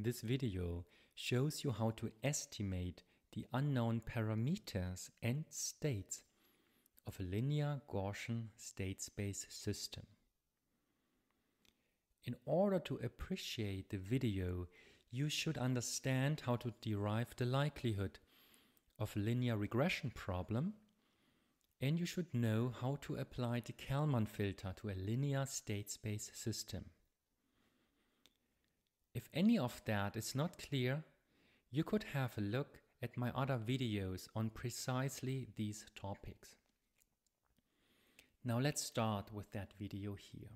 This video shows you how to estimate the unknown parameters and states of a linear Gaussian state space system. In order to appreciate the video, you should understand how to derive the likelihood of a linear regression problem, and you should know how to apply the Kalman filter to a linear state space system. If any of that is not clear, you could have a look at my other videos on precisely these topics. Now let's start with that video here.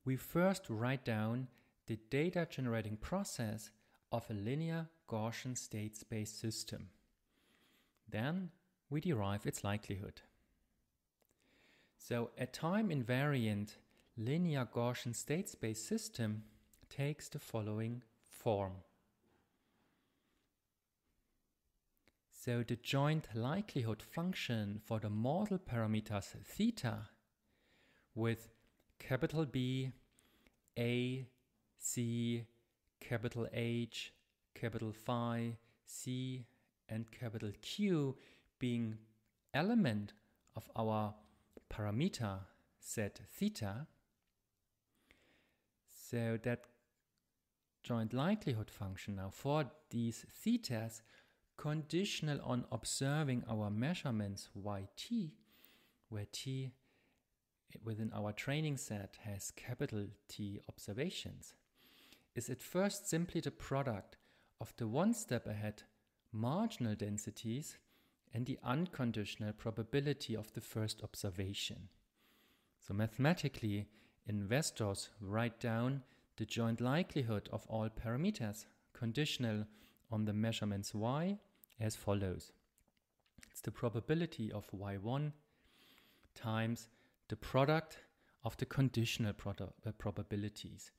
We first write down the data generating process of a linear Gaussian state space system. Then we derive its likelihood. So a time invariant linear Gaussian state space system takes the following form. So the joint likelihood function for the model parameters theta with capital B, A, C, capital H, capital Phi, C, and capital Q being element of our parameter set theta. So that joint likelihood function now for these thetas conditional on observing our measurements yt, where t within our training set has capital T observations, is at first simply the product of the one step ahead marginal densities and the unconditional probability of the first observation. So mathematically, investors write down the joint likelihood of all parameters conditional on the measurements y as follows. It's the probability of y1 times the product of the conditional probabilities,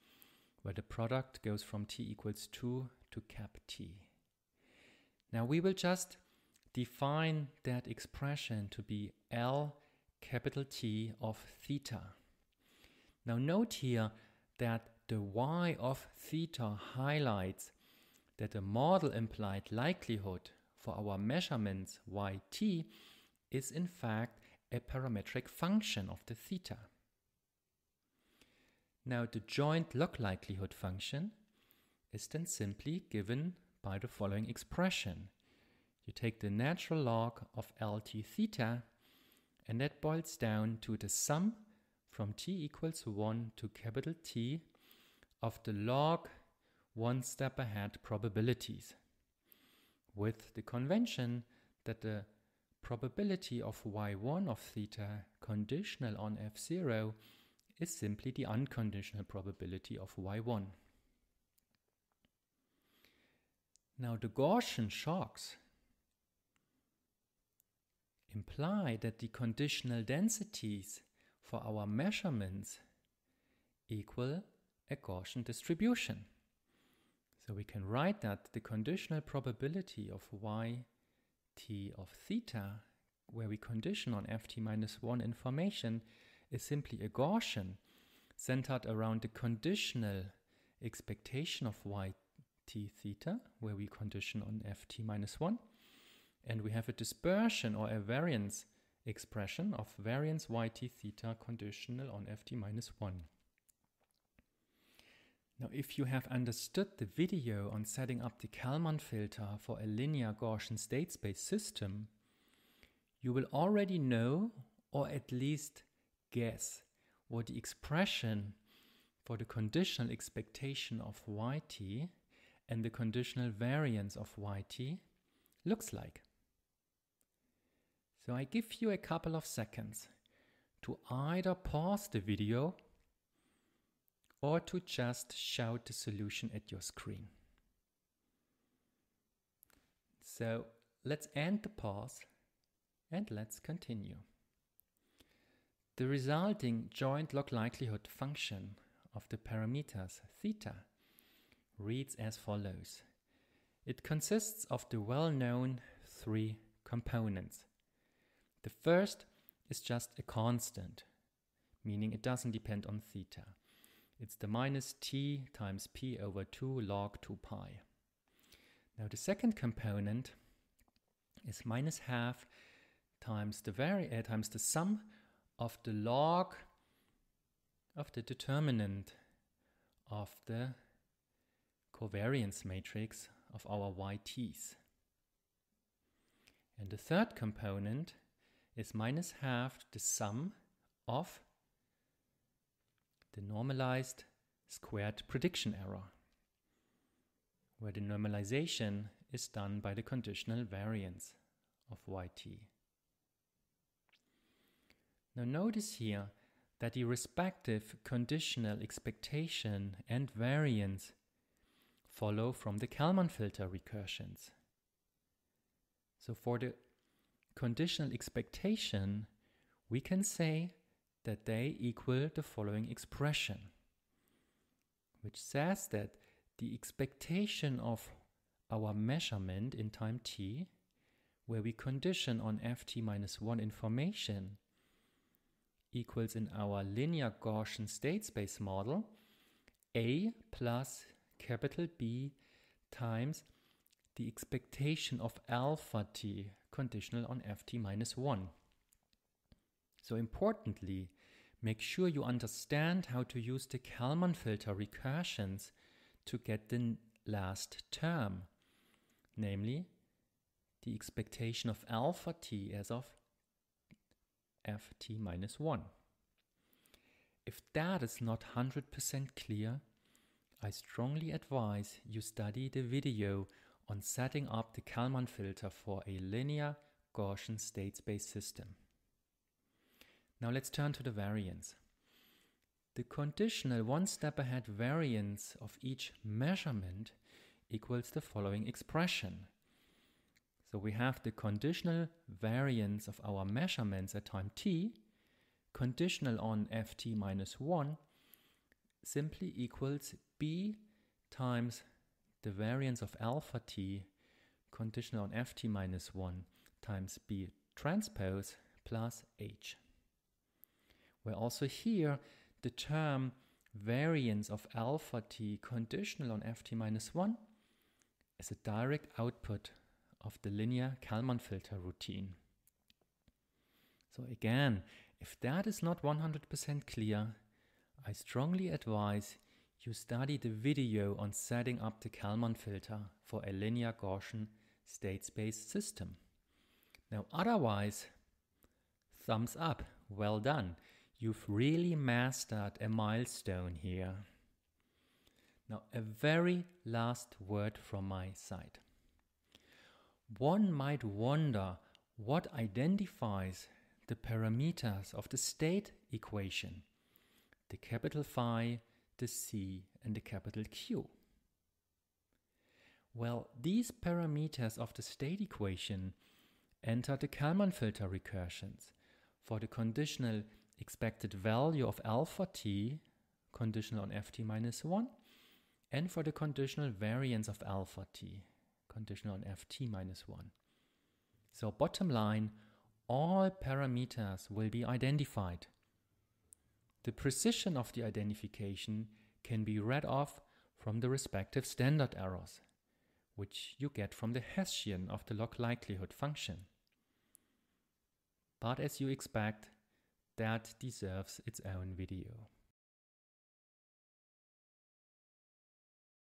where the product goes from t equals 2 to cap t. Now we will just define that expression to be L capital T of theta. Now note here that the y of theta highlights that the model implied likelihood for our measurements yt is in fact a parametric function of the theta. Now the joint log likelihood function is then simply given by the following expression. You take the natural log of Lt theta, and that boils down to the sum from t equals 1 to capital T of the log one step ahead probabilities, with the convention that the probability of y1 of theta conditional on f0 is simply the unconditional probability of y1. Now the Gaussian shocks imply that the conditional densities for our measurements equal a Gaussian distribution. So we can write that the conditional probability of yt of theta, where we condition on ft minus 1 information, is simply a Gaussian centered around the conditional expectation of yt theta, where we condition on ft minus 1. And we have a dispersion or a variance expression of variance yt theta conditional on ft minus 1. Now, if you have understood the video on setting up the Kalman filter for a linear Gaussian state space system, you will already know, or at least guess, what the expression for the conditional expectation of yt and the conditional variance of yt looks like. So I give you a couple of seconds to either pause the video or to just shout the solution at your screen. So let's end the pause and let's continue. The resulting joint log likelihood function of the parameters theta reads as follows. It consists of the well-known three components. The first is just a constant, meaning it doesn't depend on theta. It's the minus t times p over 2 log 2 pi. Now the second component is minus half times the sum of the log of the determinant of the covariance matrix of our yt's. And the third component is minus half the sum of the normalized squared prediction error, where the normalization is done by the conditional variance of yt. Now notice here that the respective conditional expectation and variance follow from the Kalman filter recursions. So for the conditional expectation, we can say that they equal the following expression, which says that the expectation of our measurement in time t, where we condition on ft minus 1 information, equals in our linear Gaussian state space model a plus capital B times the expectation of alpha t conditional on ft minus 1. So importantly, make sure you understand how to use the Kalman filter recursions to get the last term, namely the expectation of alpha t as of ft minus 1. If that is not 100% clear, I strongly advise you study the video on setting up the Kalman filter for a linear Gaussian state space system. Now let's turn to the variance. The conditional one step ahead variance of each measurement equals the following expression. So we have the conditional variance of our measurements at time t, conditional on ft minus 1, simply equals b times the variance of alpha t, conditional on ft minus 1, times b transpose plus h. Where also here the term variance of alpha t conditional on ft minus 1 is a direct output of the linear Kalman filter routine. So again, if that is not 100% clear, I strongly advise you study the video on setting up the Kalman filter for a linear Gaussian state space system. Now otherwise, thumbs up, well done. You've really mastered a milestone here. Now a very last word from my side. One might wonder what identifies the parameters of the state equation, the capital Phi, the C, and the capital Q. Well, these parameters of the state equation enter the Kalman filter recursions for the conditional expected value of alpha t, conditional on ft minus 1, and for the conditional variance of alpha t, conditional on ft minus 1. So bottom line, all parameters will be identified. The precision of the identification can be read off from the respective standard errors, which you get from the Hessian of the log likelihood function. But as you expect, that deserves its own video.